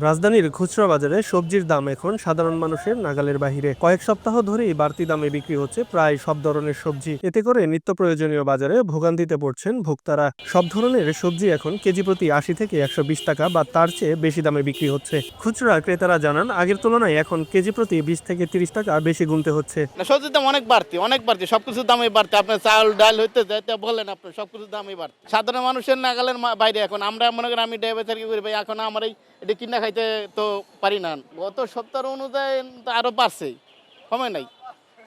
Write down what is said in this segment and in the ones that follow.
রাজধানীর খুচরা বাজারে সবজির দাম এখন সাধারণ মানুষের নাগালের বাইরে। কয়েক সপ্তাহ ধরেই বাড়তি দামে বিক্রি হচ্ছে প্রায় সব ধরনের সবজি। এতে করে নিত্য প্রয়োজনীয় বাজারে ভোগান্তিতে পড়ছেন ভোক্তারা। সব ধরনের সবজি এখন কেজি প্রতি ৮০ থেকে ১২০ টাকা বা তার চেয়ে বেশি দামে বিক্রি হচ্ছে। খুচরা ক্রেতারা জানান, আগের তুলনায় এখন কেজি প্রতি ২০ থেকে ৩০ টাকা বেশি গুনতে হচ্ছে। সবজির দাম অনেক বাড়তি সবকিছুর দামই বাড়তি। আপনার চাল ডাল হইতে যাইতে বলেন, আপনার সবকিছুর দামই বাড়তি। সাধারণ মানুষের নাগালের বাইরে এখন আমরা মনে করেন, আমি ড্রাইভার করি ভাই, এখন আমার এটা কিনা খাইতে তো পারি না। গত সপ্তাহ অনুযায়ী তো আরো বাড়ছে, কমে নাই,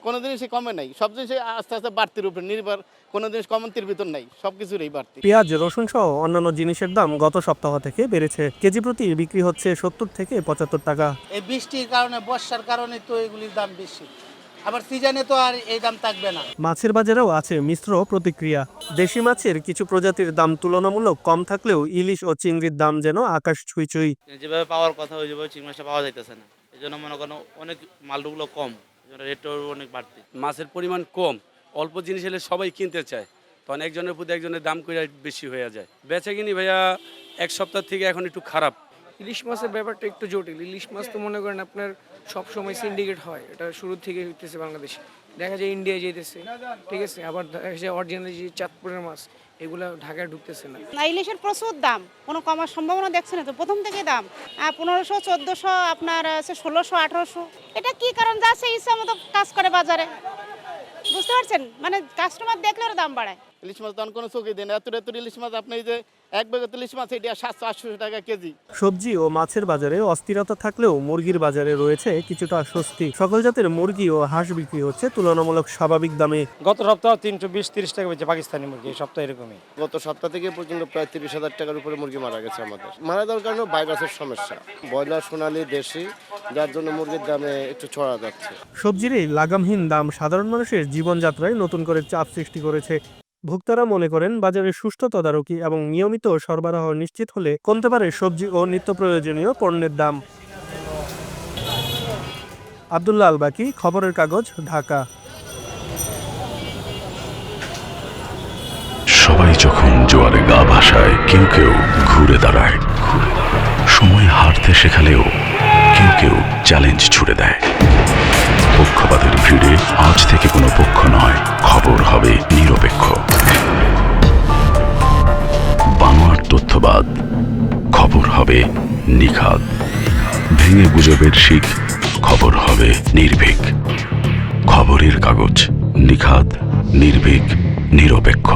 কোনো জিনিসই কমে নাই। সব জিনিসই আস্তে আস্তে বাড়তির উপরে নির্ভর, কোনো জিনিস কমতির ভিতর নাই, সবকিছুরই বাড়তি। পেঁয়াজ, রসুন সহ অন্যান্য জিনিসের দাম গত সপ্তাহ থেকে বেড়েছে। কেজি প্রতি বিক্রি হচ্ছে ৭০ থেকে ৭৫ টাকা। এই বৃষ্টির কারণে, বর্ষার কারণে তো এগুলির দাম বেশি, আবার সিজনে তো আর এই দাম থাকবে না। মাছের বাজারেও আছে মিশ্র প্রতিক্রিয়া। দেশি মাছের কিছু প্রজাতির দাম তুলনামূলক কম থাকলেও ইলিশ ও চিংড়ির দাম যেন আকাশ ছুঁই। যেভাবে পাওয়ার কথা ওইভাবে চিংড়ি মাছটা পাওয়া যাইতেছে না, এই জন্য মনে করেন অনেক মালগুলো কম, রেটও অনেক বাড়তি। মাছের পরিমাণ কম, অল্প জিনিস হলে সবাই কিনতে চায়, তখন একজনের প্রতি একজনের দাম করে বেশি হয়ে যায়। বেচা কিনি ভাইয়া এক সপ্তাহ থেকে এখন একটু খারাপ। ইলিশ মাছের ব্যাপারটা একটু জটিল। ইলিশ মাছ তো মনে করেন আপনার সবসময় সিন্ডিকেট হয়, এটা শুরু থেকে হইতেছে বাংলাদেশে, দেখা যায় ইন্ডিয়ায় যেতেছে, ঠিক আছে, আবার দেখা যায় অরিজিনাল যে চাঁদপুরের মাছ এগুলো ঢাকায় ঢুকতেছে না। ইলিশের প্রচুর দাম, কোনো কমার সম্ভাবনা দেখছে না তো, প্রথম থেকে দাম ১৫০০, ১৪০০, আপনার ১৬০০, ১৮০০। এটা কি কারণ? যাচ্ছে ইচ্ছা মতো কাজ করে বাজারে, বুঝতে পারছেন, মানে কাস্টমার দেখলে ওর দাম বাড়ায়। ইলিশ মাছ তখন কোনো চোখই দেয় না। এত ইলিশ মাছ, আপনি যে এক ব্যাগ ইলিশ মাছ, এটা ৭০০-৮০০ টাকা কেজি। সবজি ও মাছের বাজারে অস্থিরতা থাকলেও মুরগির বাজারে রয়েছে কিছুটা স্বস্তি। সকল জাতের মুরগি ও হাঁস বিক্রি হচ্ছে তুলনামূলক স্বাভাবিক দামে। গত সপ্তাহ ৩২০-৩০ টাকা বেচে পাকিস্তানি মুরগি, এই সপ্তাহ এরকমই। গত সপ্তাহ থেকে পর্যন্ত প্রায় ৩০,০০০ টাকার উপরে মুরগি মারা গেছে আমাদের। মারা যাওয়ার কারণে ভাইরাসের সমস্যা, ব্রয়লার, সোনালী, দেশি, যার জন্য মুরগির দামে একটু ছড়া যাচ্ছে। সবজির এই লাগামহীন দাম সাধারণ মানুষের জীবনযাত্রায় নতুন করে চাপ সৃষ্টি করেছে। ভোক্তারা মনে করেন, বাজারের সুষ্ঠু তদারকি এবং নিয়মিত সরবরাহ নিশ্চিত হলে কমতে পারে সবজি ও নিত্য প্রয়োজনীয় পণ্যের দাম। আব্দুল্লাহ আল বাকি, খবরের কাগজ, ঢাকা। সবাই যখন জোয়ারে গা ভাসায়, কেউ কেউ ঘুরে দাঁড়ায়। সময় হারতে শেখালেও কেউ কেউ চ্যালেঞ্জ ছুড়ে দেয়। পক্ষপাতের ভিড়ে আজ থেকে কোনো পক্ষ নয়, খবর হবে নিরপেক্ষ। বানোয়ার তথ্যবাদ, খবর হবে নিখাদ। ভেঙে গুজবের শিখ, খবর হবে নির্ভীক। খবরের কাগজ, নিখাদ, নির্ভীক, নিরপেক্ষ।